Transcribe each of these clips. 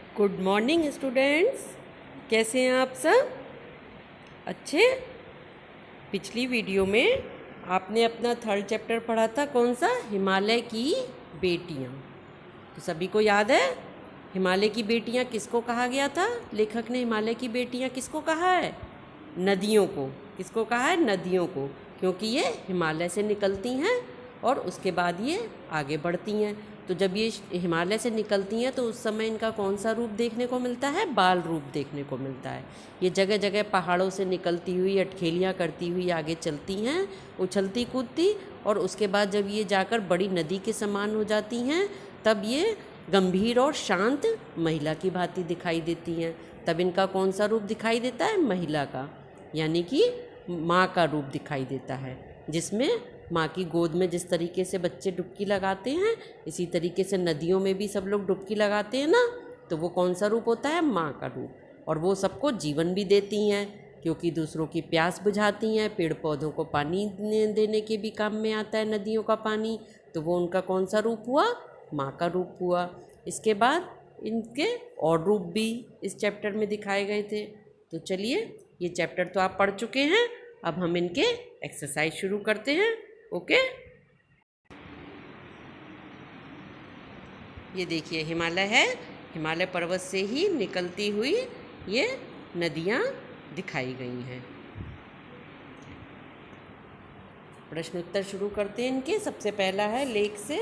Good morning students. कैसे हैं आप सब? अच्छे। पिछली वीडियो में आपने अपना थर्ड चैप्टर पढ़ा था, कौन सा? हिमालय की बेटियां। तो सभी को याद है हिमालय की बेटियां किसको कहा गया था? लेखक ने हिमालय की बेटियां किसको कहा है? नदियों को। किसको कहा है? नदियों को, क्योंकि ये हिमालय से निकलती हैं और उसके बाद ये आगे बढ़ती हैं। तो जब ये हिमालय से निकलती हैं तो उस समय इनका कौन सा रूप देखने को मिलता है? बाल रूप देखने को मिलता है। ये जगह जगह पहाड़ों से निकलती हुई अटखेलियाँ करती हुई आगे चलती हैं, उछलती कूदती, और उसके बाद जब ये जाकर बड़ी नदी के समान हो जाती हैं तब ये गंभीर और शांत महिला की भांति दिखाई देती हैं। तब इनका कौन सा रूप दिखाई देता है? महिला का, यानी कि माँ का रूप दिखाई देता है, जिसमें माँ की गोद में जिस तरीके से बच्चे डुबकी लगाते हैं, इसी तरीके से नदियों में भी सब लोग डुबकी लगाते हैं ना। तो वो कौन सा रूप होता है? माँ का रूप। और वो सबको जीवन भी देती हैं, क्योंकि दूसरों की प्यास बुझाती हैं। पेड़ पौधों को पानी देने के भी काम में आता है नदियों का पानी। तो वो उनका कौन सा रूप हुआ? माँ का रूप हुआ। इसके बाद इनके और रूप भी इस चैप्टर में दिखाए गए थे। तो चलिए, ये चैप्टर तो आप पढ़ चुके हैं, अब हम इनके एक्सरसाइज शुरू करते हैं। ओके। ये देखिए हिमालय है, हिमालय पर्वत से ही निकलती हुई ये नदियाँ दिखाई गई हैं। प्रश्न उत्तर शुरू करते हैं इनके। सबसे पहला है, लेख से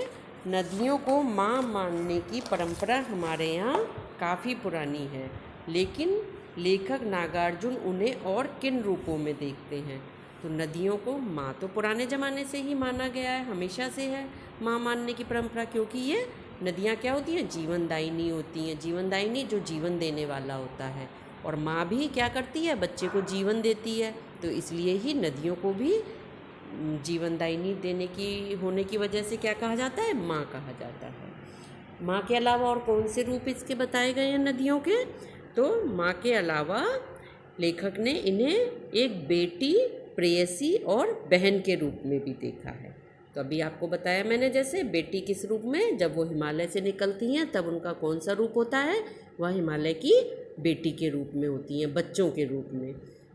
नदियों को माँ मानने की परंपरा हमारे यहाँ काफ़ी पुरानी है, लेकिन लेखक नागार्जुन उन्हें और किन रूपों में देखते हैं? तो नदियों को माँ तो पुराने ज़माने से ही माना गया है, हमेशा से है माँ मानने की परंपरा, क्योंकि ये नदियाँ क्या होती हैं? जीवनदायिनी होती हैं। जीवनदायिनी जो जीवन देने वाला होता है, और माँ भी क्या करती है? बच्चे को जीवन देती है। तो इसलिए ही नदियों को भी जीवनदायिनी देने की होने की वजह से क्या कहा जाता है? माँ कहा जाता है। माँ के अलावा और कौन से रूप इसके बताए गए हैं नदियों के? तो माँ के अलावा लेखक ने इन्हें एक बेटी, प्रेयसी और बहन के रूप में भी देखा है। तो अभी आपको बताया मैंने, जैसे बेटी किस रूप में? जब वो हिमालय से निकलती हैं तब उनका कौन सा रूप होता है? वह हिमालय की बेटी के रूप में होती हैं, बच्चों के रूप में।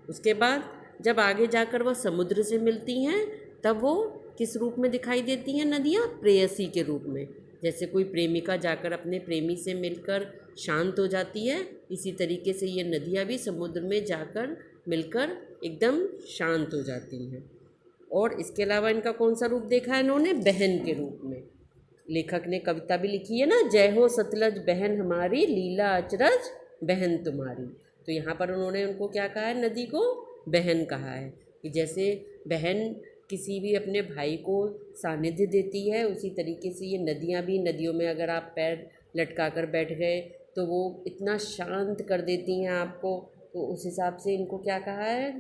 उसके बाद जब आगे जाकर वह समुद्र से मिलती हैं तब वो किस रूप में दिखाई देती हैं नदियाँ? प्रेयसी के रूप में। जैसे कोई प्रेमिका जाकर अपने प्रेमी से मिलकर शांत हो जाती है, इसी तरीके से ये नदियाँ भी समुद्र में जाकर मिलकर एकदम शांत हो जाती हैं। और इसके अलावा इनका कौन सा रूप देखा है इन्होंने? बहन के रूप में। लेखक ने कविता भी लिखी है ना, जय हो सतलज बहन हमारी, लीला अचरज बहन तुम्हारी। तो यहाँ पर उन्होंने उनको क्या कहा है? नदी को बहन कहा है, कि जैसे बहन किसी भी अपने भाई को सानिध्य देती है, उसी तरीके से ये नदियाँ भी, नदियों में अगर आप पैर लटका कर बैठ गए तो वो इतना शांत कर देती हैं आपको। तो उस हिसाब से इनको क्या कहा है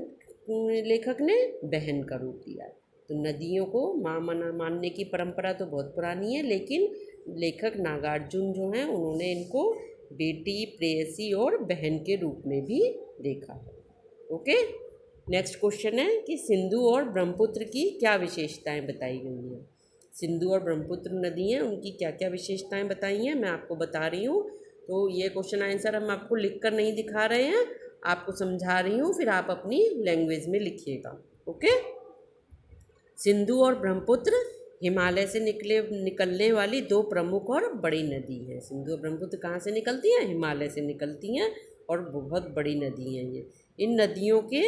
लेखक ने? बहन का रूप दिया है। तो नदियों को माँ मानने की परंपरा तो बहुत पुरानी है, लेकिन लेखक नागार्जुन जो हैं उन्होंने इनको बेटी, प्रेयसी और बहन के रूप में भी देखा है। ओके। नेक्स्ट क्वेश्चन है कि सिंधु और ब्रह्मपुत्र की क्या विशेषताएं बताई गई हैं? सिंधु और ब्रह्मपुत्र नदी हैं, उनकी क्या क्या विशेषताएं बताई हैं, मैं आपको बता रही हूँ। तो ये क्वेश्चन आंसर हम आपको लिख कर नहीं दिखा रहे हैं, आपको समझा रही हूँ, फिर आप अपनी लैंग्वेज में लिखिएगा। ओके। सिंधु और ब्रह्मपुत्र हिमालय से निकलने वाली दो प्रमुख और बड़ी नदी हैं। सिंधु और ब्रह्मपुत्र कहाँ से निकलती हैं? हिमालय से निकलती हैं, और बहुत बड़ी नदी हैं ये। इन नदियों के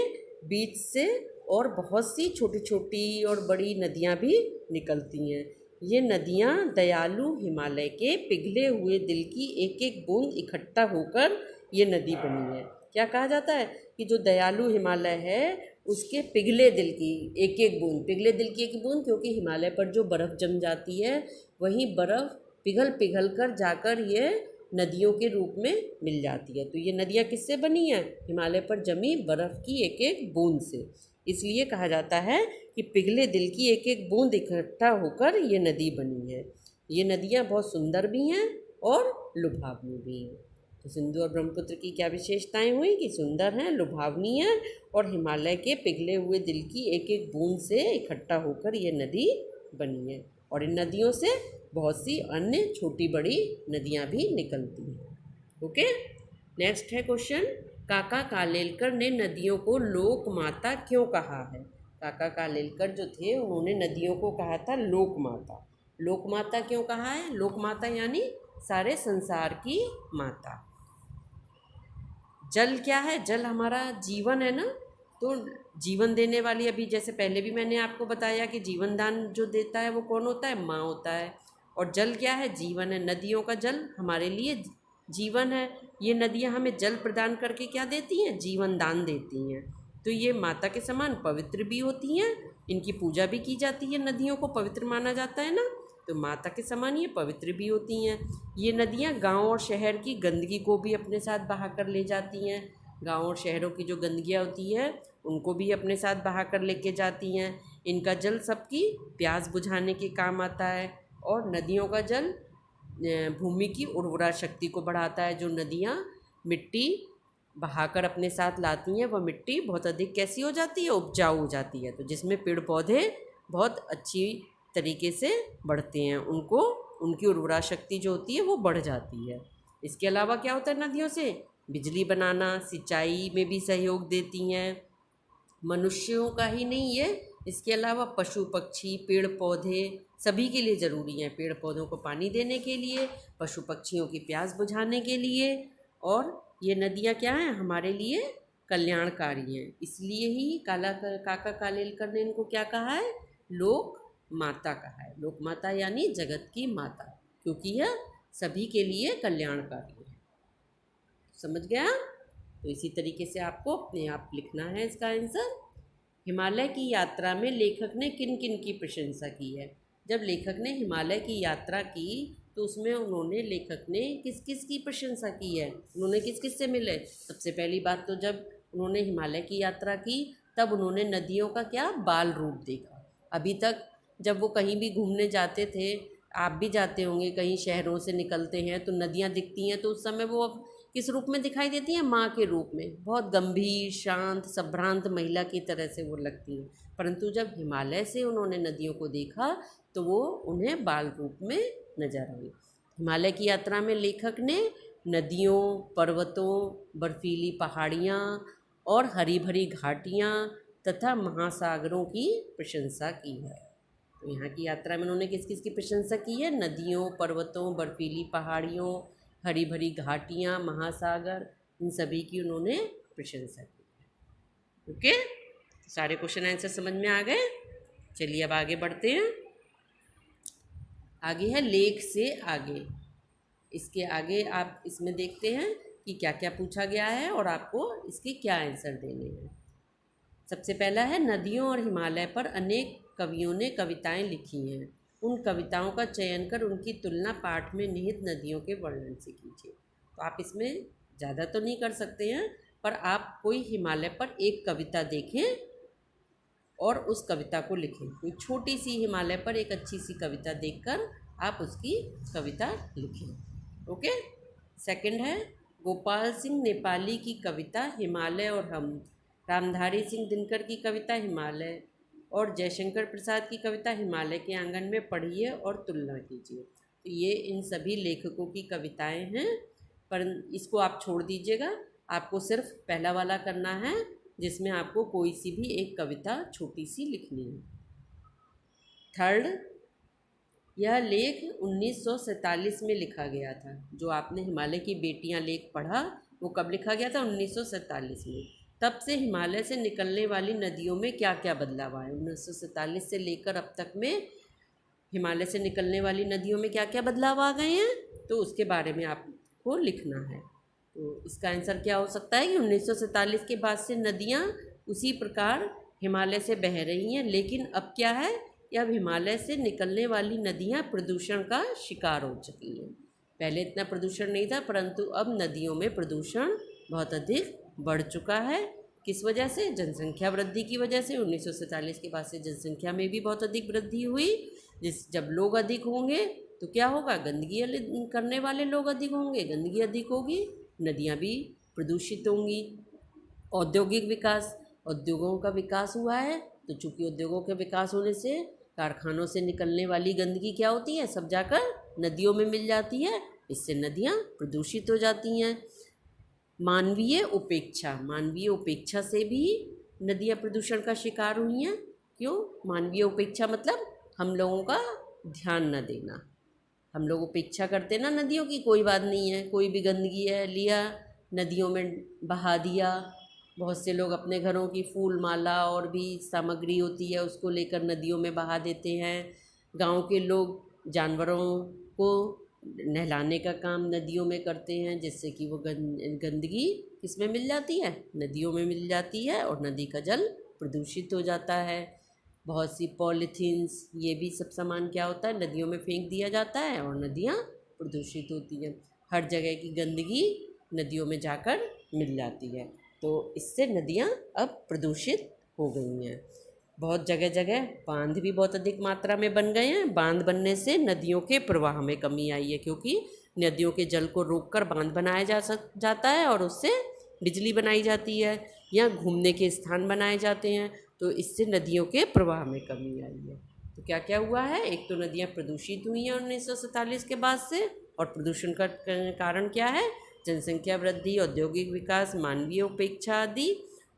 बीच से और बहुत सी छोटी छोटी और बड़ी नदियाँ भी निकलती हैं। ये नदियाँ दयालु हिमालय के पिघले हुए दिल की एक एक बूंद इकट्ठा होकर ये नदी बनी है। क्या कहा जाता है? कि जो दयालु हिमालय है उसके पिघले दिल की एक एक बूंद, पिघले दिल की एक बूंद, क्योंकि हिमालय पर जो बर्फ़ जम जाती है वही बर्फ़ पिघल पिघल कर जाकर ये नदियों के रूप में मिल जाती है। तो ये नदियाँ किससे बनी हैं? हिमालय पर जमी बर्फ़ की एक एक बूंद से। इसलिए कहा जाता है कि पिघले दिल की एक एक बूंद इकट्ठा होकर ये नदी बनी है। ये नदियाँ बहुत सुंदर भी हैं और लुभावनी भी हैं। तो सिंधु और ब्रह्मपुत्र की क्या विशेषताएं हुई? कि सुंदर हैं, लुभावनी हैं, और हिमालय के पिघले हुए दिल की एक एक बूंद से इकट्ठा होकर ये नदी बनी है। और इन नदियों से बहुत सी अन्य छोटी बड़ी नदियाँ भी निकलती हैं। ओके। नेक्स्ट है क्वेश्चन, काका कालेलकर ने नदियों को लोक माता क्यों कहा है? काका कालेलकर जो थे उन्होंने नदियों को कहा था लोक माता। लोक माता क्यों कहा है? लोक माता यानी सारे संसार की माता। जल क्या है? जल हमारा जीवन है ना, तो जीवन देने वाली, अभी जैसे पहले भी मैंने आपको बताया कि जीवन दान जो देता है वो कौन होता है? माँ होता है। और जल क्या है? जीवन है। नदियों का जल हमारे लिए जीवन है। ये नदियाँ हमें जल प्रदान करके क्या देती हैं? जीवन दान देती हैं। तो ये माता के समान पवित्र भी होती हैं, इनकी पूजा भी की जाती है, नदियों को पवित्र माना जाता है ना, तो माता के समान ये पवित्र भी होती हैं। ये नदियाँ गांव और शहर की गंदगी को भी अपने साथ बहा कर ले जाती हैं। गांव और शहरों की जो गंदगियाँ होती है उनको भी अपने साथ बहा कर लेके जाती हैं। इनका जल सबकी प्यास बुझाने के काम आता है। और नदियों का जल भूमि की उर्वरा शक्ति को बढ़ाता है। जो नदियाँ मिट्टी बहाकर अपने साथ लाती हैं वह मिट्टी बहुत अधिक कैसी हो जाती है? उपजाऊ हो जाती है। तो जिसमें पेड़ पौधे बहुत अच्छी तरीके से बढ़ते हैं, उनको उनकी उर्वरा शक्ति जो होती है वो बढ़ जाती है। इसके अलावा क्या होता है नदियों से? बिजली बनाना, सिंचाई में भी सहयोग देती हैं। मनुष्यों का ही नहीं ये, इसके अलावा पशु पक्षी पेड़ पौधे सभी के लिए ज़रूरी हैं। पेड़ पौधों को पानी देने के लिए, पशु पक्षियों की प्यास बुझाने के लिए। और ये नदियाँ क्या हैं? हमारे लिए कल्याणकारी हैं। इसलिए ही काका कालेलकर ने इनको क्या कहा है? लोक माता कहा है। लोक माता यानी जगत की माता, क्योंकि यह सभी के लिए कल्याणकारी है। समझ गया? तो इसी तरीके से आपको अपने आप लिखना है इसका आंसर। हिमालय की यात्रा में लेखक ने किन किन की प्रशंसा की है? जब लेखक ने हिमालय की यात्रा की तो उसमें लेखक ने किस किस की प्रशंसा की है? उन्होंने किस किस से मिले? सबसे पहली बात तो जब उन्होंने हिमालय की यात्रा की तब उन्होंने नदियों का क्या बाल रूप देखा। अभी तक जब वो कहीं भी घूमने जाते थे, आप भी जाते होंगे, कहीं शहरों से निकलते हैं तो नदियाँ दिखती हैं, तो उस समय वो किस रूप में दिखाई देती हैं? माँ के रूप में, बहुत गंभीर शांत संभ्रांत महिला की तरह से वो लगती हैं। परंतु जब हिमालय से उन्होंने नदियों को देखा तो वो उन्हें बाल रूप में नजर आई। हिमालय की यात्रा में लेखक ने नदियों, पर्वतों, बर्फीली पहाड़ियाँ और हरी भरी घाटियाँ तथा महासागरों की प्रशंसा की है। तो यहाँ की यात्रा में उन्होंने किस किस की प्रशंसा की है? नदियों, पर्वतों, बर्फीली पहाड़ियों, हरी भरी घाटियाँ, महासागर, इन सभी की उन्होंने प्रशंसा की। ओके, सारे क्वेश्चन आंसर समझ में आ गए? चलिए अब आगे बढ़ते हैं। आगे है लेख से आगे। इसके आगे आप इसमें देखते हैं कि क्या क्या पूछा गया है और आपको इसके क्या आंसर देने हैं। सबसे पहला है नदियों और हिमालय पर अनेक कवियों ने कविताएं लिखी हैं। उन कविताओं का चयन कर उनकी तुलना पाठ में निहित नदियों के वर्णन से कीजिए। तो आप इसमें ज़्यादा तो नहीं कर सकते हैं, पर आप कोई हिमालय पर एक कविता देखें और उस कविता को लिखें। कोई छोटी सी हिमालय पर एक अच्छी सी कविता देखकर आप उसकी कविता लिखें। ओके। सेकंड है गोपाल सिंह नेपाली की कविता हिमालय और हम, रामधारी सिंह दिनकर की कविता हिमालय और जयशंकर प्रसाद की कविता हिमालय के आंगन में पढ़िए और तुलना कीजिए। तो ये इन सभी लेखकों की कविताएं हैं, पर इसको आप छोड़ दीजिएगा। आपको सिर्फ पहला वाला करना है जिसमें आपको कोई सी भी एक कविता छोटी सी लिखनी है। थर्ड, यह लेख 1947 में लिखा गया था। जो आपने हिमालय की बेटियां लेख पढ़ा वो कब लिखा गया था? 1947 में। तब से हिमालय से निकलने वाली नदियों में क्या क्या बदलाव आए? 1947 से लेकर अब तक में हिमालय से निकलने वाली नदियों में क्या क्या बदलाव आ गए हैं, तो उसके बारे में आपको लिखना है। तो इसका आंसर क्या हो सकता है कि 1947 के बाद से नदियाँ उसी प्रकार हिमालय से बह रही हैं, लेकिन अब क्या है कि अब हिमालय से निकलने वाली नदियाँ प्रदूषण का शिकार हो चुकी हैं। पहले इतना प्रदूषण नहीं था, परंतु अब नदियों में प्रदूषण बहुत अधिक बढ़ चुका है। किस वजह से? जनसंख्या वृद्धि की वजह से। 1947 के बाद से जनसंख्या में भी बहुत अधिक वृद्धि हुई। जब लोग अधिक होंगे तो क्या होगा? गंदगी करने वाले लोग अधिक होंगे, गंदगी अधिक होगी, नदियाँ भी प्रदूषित होंगी। औद्योगिक विकास, उद्योगों का विकास हुआ है, तो चूँकि उद्योगों के विकास होने से कारखानों से निकलने वाली गंदगी क्या होती है? सब जाकर नदियों में मिल जाती है इससे नदियाँ प्रदूषित हो जाती हैं। मानवीय उपेक्षा से भी नदियाँ प्रदूषण का शिकार हुई हैं। क्यों? मानवीय उपेक्षा मतलब हम लोगों का ध्यान न देना। हम लोग उपेक्षा करते ना नदियों की, कोई बात नहीं है, कोई भी गंदगी है लिया नदियों में बहा दिया। बहुत से लोग अपने घरों की फूल माला और भी सामग्री होती है उसको लेकर नदियों में बहा देते हैं। गांव के लोग जानवरों को नहलाने का काम नदियों में करते हैं, जिससे कि वो गंदगी किस में मिल जाती है? नदियों में मिल जाती है और नदी का जल प्रदूषित हो जाता है। बहुत सी पॉलीथीन्स, ये भी सब सामान क्या होता है, नदियों में फेंक दिया जाता है और नदियाँ प्रदूषित होती हैं। हर जगह की गंदगी नदियों में जाकर मिल जाती है, तो इससे नदियाँ अब प्रदूषित हो गई हैं। बहुत जगह जगह बांध भी बहुत अधिक मात्रा में बन गए हैं। बांध बनने से नदियों के प्रवाह में कमी आई है, क्योंकि नदियों के जल को रोककर बांध बनाया जाता है और उससे बिजली बनाई जाती है, या घूमने के स्थान बनाए जाते हैं, तो इससे नदियों के प्रवाह में कमी आई है। तो क्या क्या हुआ है? एक तो नदियाँ प्रदूषित हुई हैं 1947 के बाद से, और प्रदूषण का कारण क्या है? जनसंख्या वृद्धि, औद्योगिक विकास, मानवीय उपेक्षा आदि,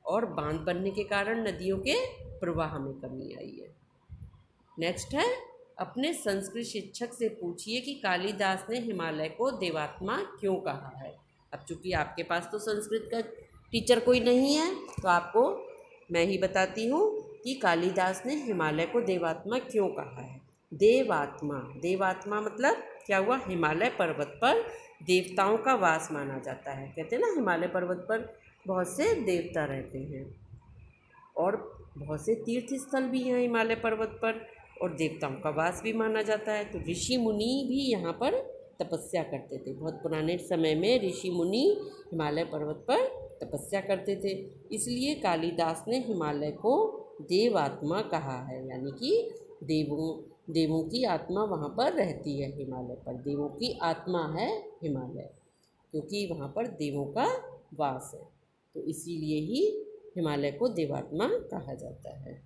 और बांध बनने के कारण नदियों के प्रवाह में कमी आई है। नेक्स्ट है, अपने संस्कृत शिक्षक से पूछिए कि कालिदास ने हिमालय को देवात्मा क्यों कहा है। अब चूंकि आपके पास तो संस्कृत का टीचर कोई नहीं है, तो आपको मैं ही बताती हूँ कि कालिदास ने हिमालय को देवात्मा क्यों कहा है। देवात्मा मतलब क्या हुआ? हिमालय पर्वत पर देवताओं का वास माना जाता है। कहते हैं ना, हिमालय पर्वत पर बहुत से देवता रहते हैं और बहुत से तीर्थ स्थल भी हैं हिमालय पर्वत पर, और देवताओं का वास भी माना जाता है। तो ऋषि मुनि भी यहाँ पर तपस्या करते थे। बहुत पुराने समय में ऋषि मुनि हिमालय पर्वत पर तपस्या करते थे, इसलिए कालिदास ने हिमालय को देवात्मा कहा है। यानी कि देवों की आत्मा वहाँ पर रहती है। हिमालय पर देवों की आत्मा है हिमालय, क्योंकि वहाँ पर देवों का वास है, तो इसीलिए ही हिमालय को देवात्मा कहा जाता है।